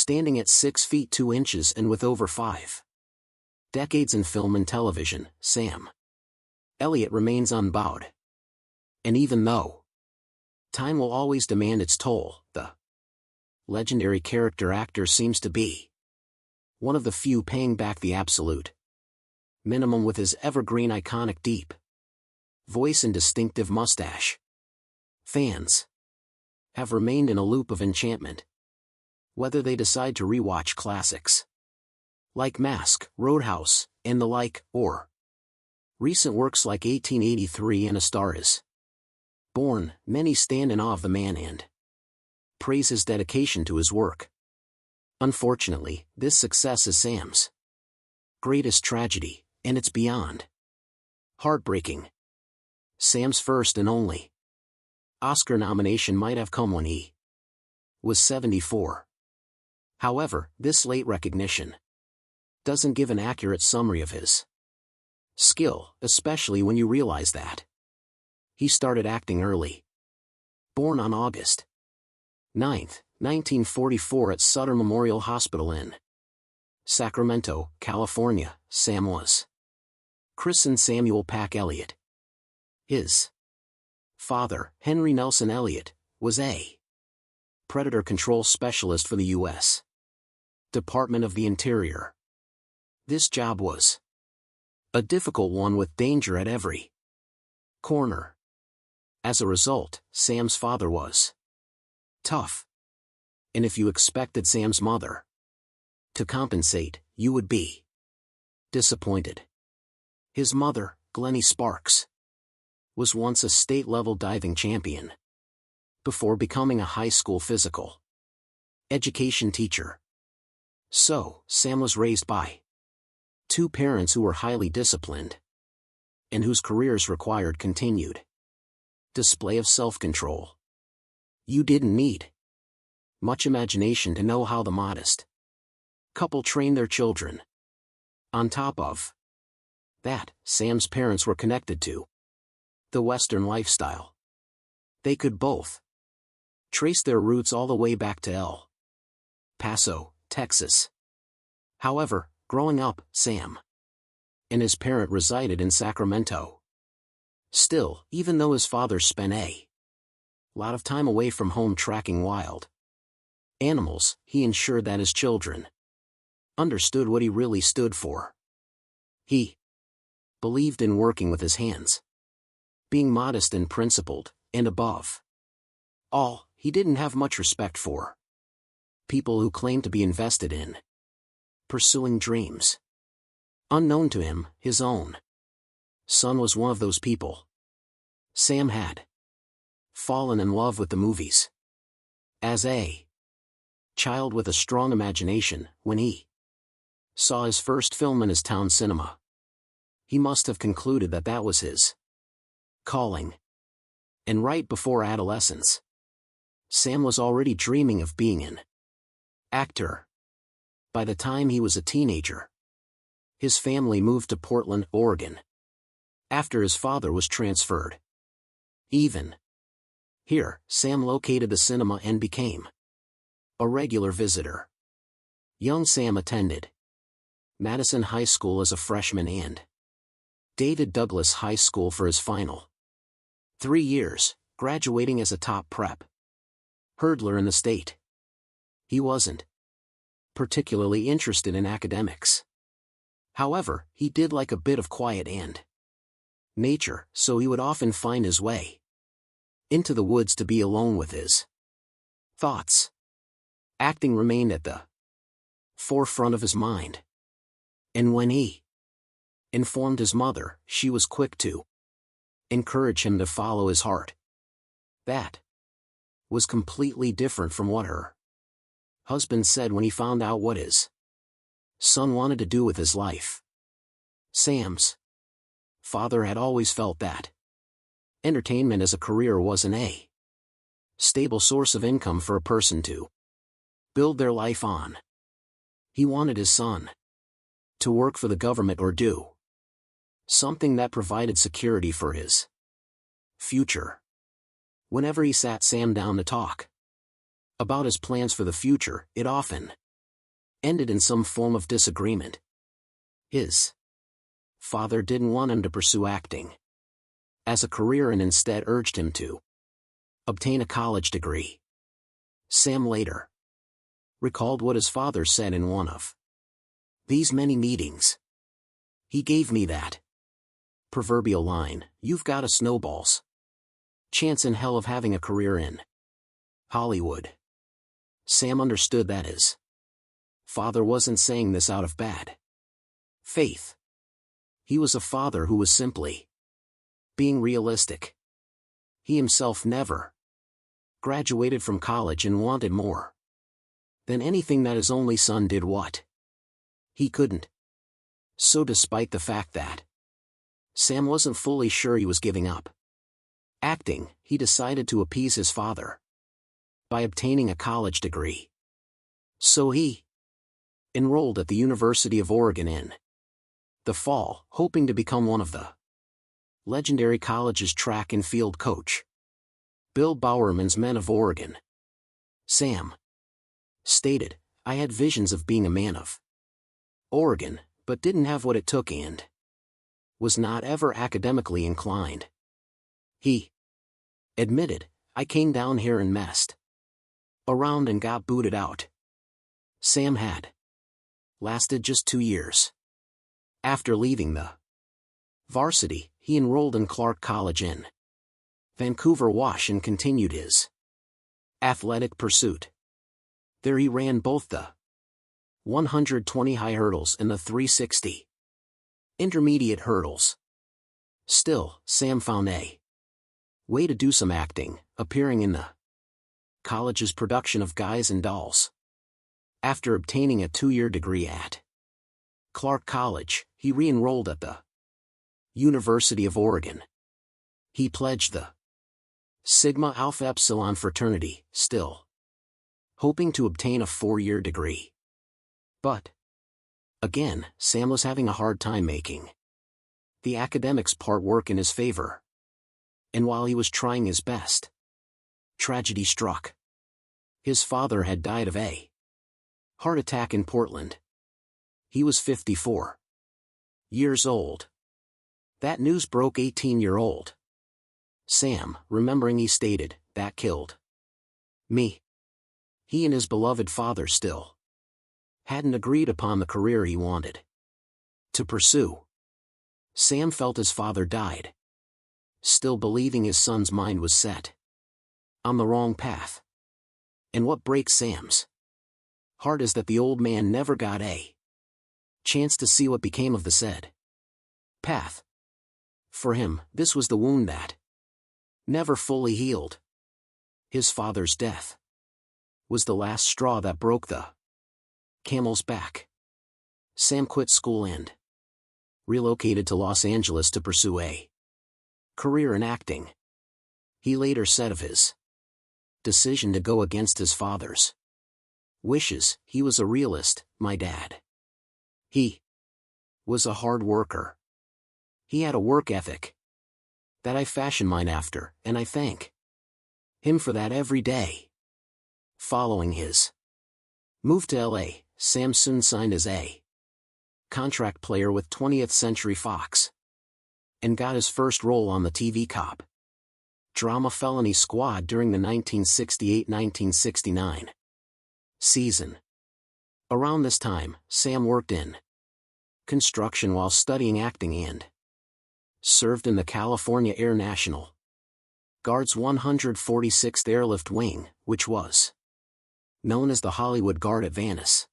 Standing at 6 feet 2 inches and with over 5 decades in film and television, Sam Elliott remains unbowed. And even though time will always demand its toll, the legendary character actor seems to be one of the few paying back the absolute minimum with his evergreen iconic deep voice and distinctive mustache. Fans have remained in a loop of enchantment, whether they decide to rewatch classics like Mask, Roadhouse, and the like, or recent works like 1883 and A Star Is Born. Many stand in awe of the man and praise his dedication to his work. Unfortunately, this success is Sam's greatest tragedy, and it's beyond heartbreaking. Sam's first and only Oscar nomination might have come when he was 74. However, this late recognition doesn't give an accurate summary of his skill, especially when you realize that he started acting early. Born on August 9, 1944 at Sutter Memorial Hospital in Sacramento, California, Sam was christened Samuel Pack Elliott. His father, Henry Nelson Elliott, was a predator control specialist for the U.S. Department of the Interior. This job was a difficult one with danger at every corner. As a result, Sam's father was tough. And if you expected Sam's mother to compensate, you would be disappointed. His mother, Glennie Sparks, was once a state-level diving champion before becoming a high school physical education teacher. So, Sam was raised by two parents who were highly disciplined and whose careers required continued display of self-control. You didn't need much imagination to know how the modest couple trained their children. On top of that, Sam's parents were connected to the Western lifestyle. They could both trace their roots all the way back to El Paso, Texas. However, growing up, Sam and his parent resided in Sacramento. Still, even though his father spent a lot of time away from home tracking wild animals, he ensured that his children understood what he really stood for. He believed in working with his hands, being modest and principled, and above all, he didn't have much respect for people who claimed to be invested in pursuing dreams unknown to him. His own son was one of those people. Sam had fallen in love with the movies as a child with a strong imagination. When he saw his first film in his town cinema, he must have concluded that that was his calling. And right before adolescence, Sam was already dreaming of being an actor. By the time he was a teenager, his family moved to Portland, Oregon, after his father was transferred. Even here, Sam located the cinema and became a regular visitor. Young Sam attended Madison High School as a freshman and David Douglas High School for his final 3 years, graduating as a top prep hurdler in the state. He wasn't particularly interested in academics. However, he did like a bit of quiet and nature, so he would often find his way into the woods to be alone with his thoughts. Acting remained at the forefront of his mind. And when he informed his mother, she was quick to encourage him to follow his heart. That was completely different from what her husband said when he found out what his son wanted to do with his life. Sam's father had always felt that entertainment as a career wasn't a stable source of income for a person to build their life on. He wanted his son to work for the government or do something that provided security for his future. Whenever he sat Sam down to talk about his plans for the future, it often ended in some form of disagreement. His father didn't want him to pursue acting as a career and instead urged him to obtain a college degree. Sam later recalled what his father said in one of these many meetings. He gave me that proverbial line, "You've got a snowball's chance in hell of having a career in Hollywood." Sam understood that his father wasn't saying this out of bad faith. He was a father who was simply being realistic. He himself never graduated from college and wanted more than anything that his only son did what he couldn't. So despite the fact that Sam wasn't fully sure he was giving up acting, he decided to appease his father by obtaining a college degree. So he enrolled at the University of Oregon in the fall, hoping to become one of the legendary college's track and field coach, Bill Bowerman's Men of Oregon. Sam stated, "I had visions of being a man of Oregon, but didn't have what it took and was not ever academically inclined." He admitted, "I came down here and messed around and got booted out." Sam had lasted just 2 years. After leaving the varsity, he enrolled in Clark College in Vancouver, Wash, and continued his athletic pursuit. There he ran both the 120 high hurdles and the 360 intermediate hurdles. Still, Sam found a way to do some acting, appearing in the college's production of Guys and Dolls. After obtaining a 2-year degree at Clark College, he re-enrolled at the University of Oregon. He pledged the Sigma Alpha Epsilon fraternity, still hoping to obtain a 4-year degree. But again, Sam was having a hard time making the academics part work in his favor. And while he was trying his best, tragedy struck. His father had died of a heart attack in Portland. He was 54 years old. That news broke 18-year-old Sam, remembering, he stated, "That killed me." He and his beloved father still hadn't agreed upon the career he wanted to pursue. Sam felt his father died, still believing his son's mind was set on the wrong path. And what breaks Sam's heart is that the old man never got a chance to see what became of the said path. For him, this was the wound that never fully healed. His father's death was the last straw that broke the camel's back. Sam quit school and relocated to Los Angeles to pursue a career in acting. He later said of his decision to go against his father's wishes, "He was a realist, my dad. He was a hard worker. He had a work ethic that I fashion mine after, and I thank him for that every day." Following his move to LA, Sam soon signed as a contract player with 20th Century Fox and got his first role on the TV cop drama Felony Squad during the 1968-1969 season. Around this time, Sam worked in construction while studying acting and served in the California Air National Guard's 146th Airlift Wing, which was known as the Hollywood Guard at Venice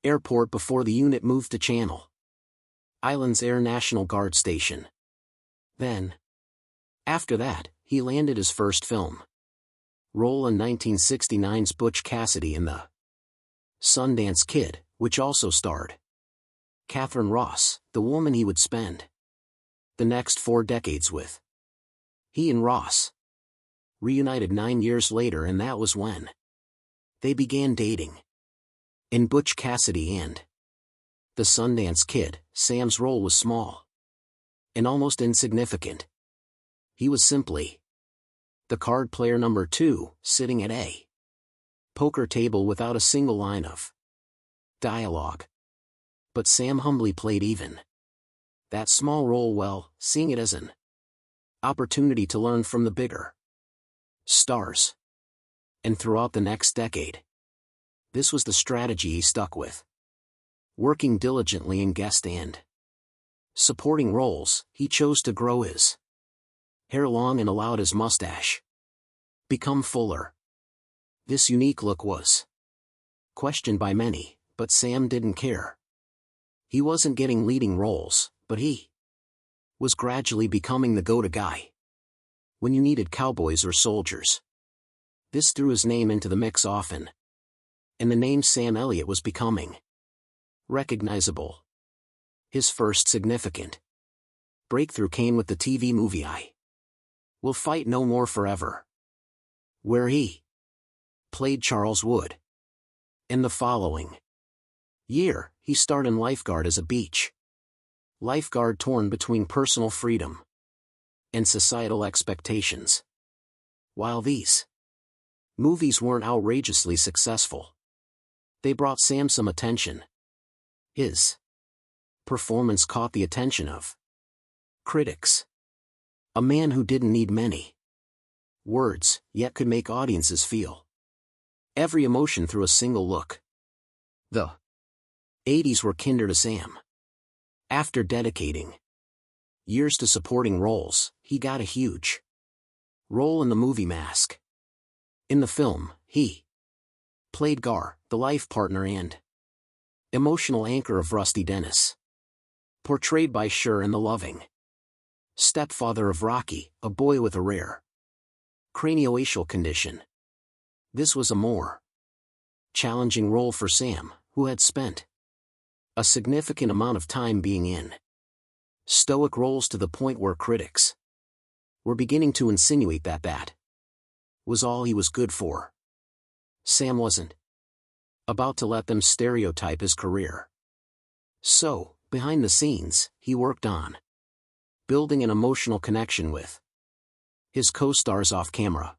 Airport before the unit moved to Channel Islands Air National Guard Station. Then, after that, he landed his first film role in 1969's Butch Cassidy and the Sundance Kid, which also starred Catherine Ross, the woman he would spend the next 4 decades with. He and Ross reunited 9 years later, and that was when they began dating. In Butch Cassidy and the Sundance Kid, Sam's role was small and almost insignificant. He was simply the card player number 2, sitting at a poker table without a single line of dialogue. But Sam humbly played even that small role well, seeing it as an opportunity to learn from the bigger stars. And throughout the next decade, this was the strategy he stuck with. Working diligently in guest and supporting roles, he chose to grow his hair long and allowed his mustache become fuller. This unique look was questioned by many, but Sam didn't care. He wasn't getting leading roles, but he was gradually becoming the go-to guy when you needed cowboys or soldiers. This threw his name into the mix often, and the name Sam Elliott was becoming recognizable. His first significant breakthrough came with the TV movie I Will Fight No More Forever, where he played Charles Wood. In the following year, he starred in Lifeguard as a beach lifeguard torn between personal freedom and societal expectations. While these movies weren't outrageously successful, they brought Sam some attention. His performance caught the attention of critics. A man who didn't need many words, yet could make audiences feel every emotion through a single look. The 80s were kinder to Sam. After dedicating years to supporting roles, he got a huge role in the movie Mask. In the film, he played Gar, the life partner and emotional anchor of Rusty Dennis, portrayed by Cher, and the loving stepfather of Rocky, a boy with a rare craniofacial condition. This was a more challenging role for Sam, who had spent a significant amount of time being in stoic roles to the point where critics were beginning to insinuate that was all he was good for. Sam wasn't about to let them stereotype his career. So, behind the scenes, he worked on building an emotional connection with his co-stars off camera.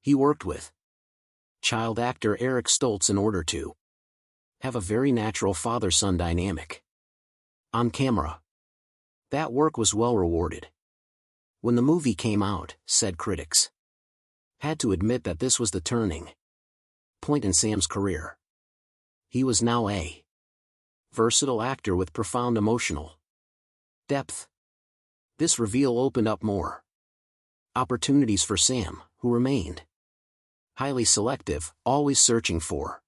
He worked with child actor Eric Stoltz in order to have a very natural father-son dynamic on camera. That work was well rewarded. When the movie came out, said critics had to admit that this was the turning point in Sam's career. He was now a versatile actor with profound emotional depth. This reveal opened up more opportunities for Sam, who remained highly selective, always searching for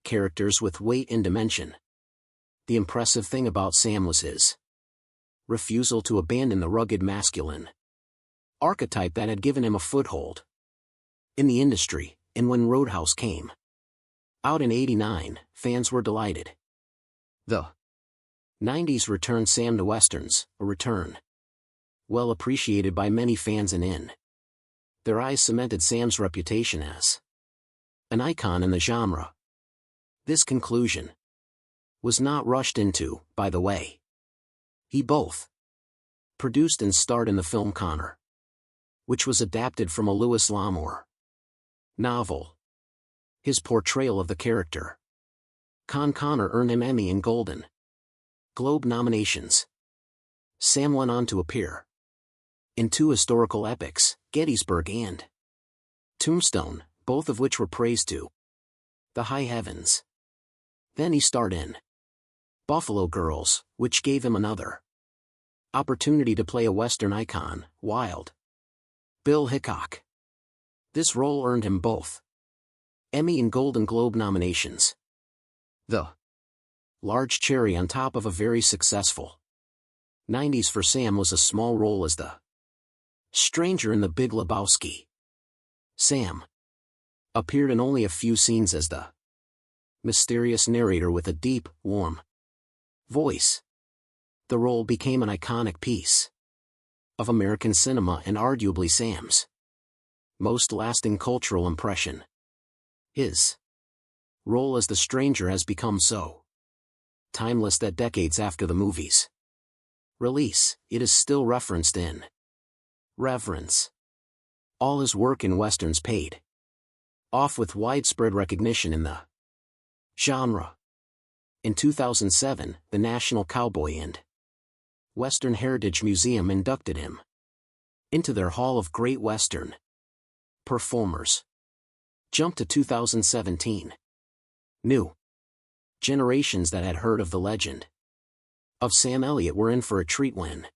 characters with weight and dimension. The impressive thing about Sam was his refusal to abandon the rugged masculine archetype that had given him a foothold in the industry, and when Roadhouse came out in '89, fans were delighted. The 90s returned Sam to westerns, a return well appreciated by many fans, and in their eyes cemented Sam's reputation as an icon in the genre. This conclusion was not rushed into, by the way. He both produced and starred in the film Connor, which was adapted from a Lewis Lamore novel. His portrayal of the character Connor earned him Emmy and Golden Globe nominations. Sam went on to appear in two historical epics, Gettysburg and Tombstone, both of which were praised to the high heavens. Then he starred in Buffalo Girls, which gave him another opportunity to play a Western icon, Wild Bill Hickok. This role earned him both Emmy and Golden Globe nominations. The large cherry on top of a very successful 90s for Sam was a small role as the stranger in the Big Lebowski. Sam appeared in only a few scenes as the mysterious narrator with a deep, warm voice. The role became an iconic piece of American cinema and arguably Sam's most lasting cultural impression. His role as the stranger has become so timeless that decades after the movie's release, it is still referenced in reverence. All his work in westerns paid off with widespread recognition in the genre. In 2007, the National Cowboy and Western Heritage Museum inducted him into their Hall of Great Western Performers. Jump to 2017. New generations that had heard of the legend of Sam Elliott were in for a treat when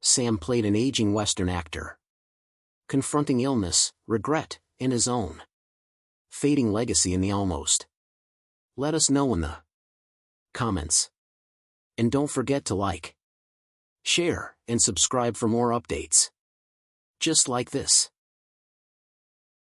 Sam played an aging Western actor, confronting illness, regret, and his own fading legacy in the almost. Let us know in the comments. And don't forget to like, share, and subscribe for more updates just like this.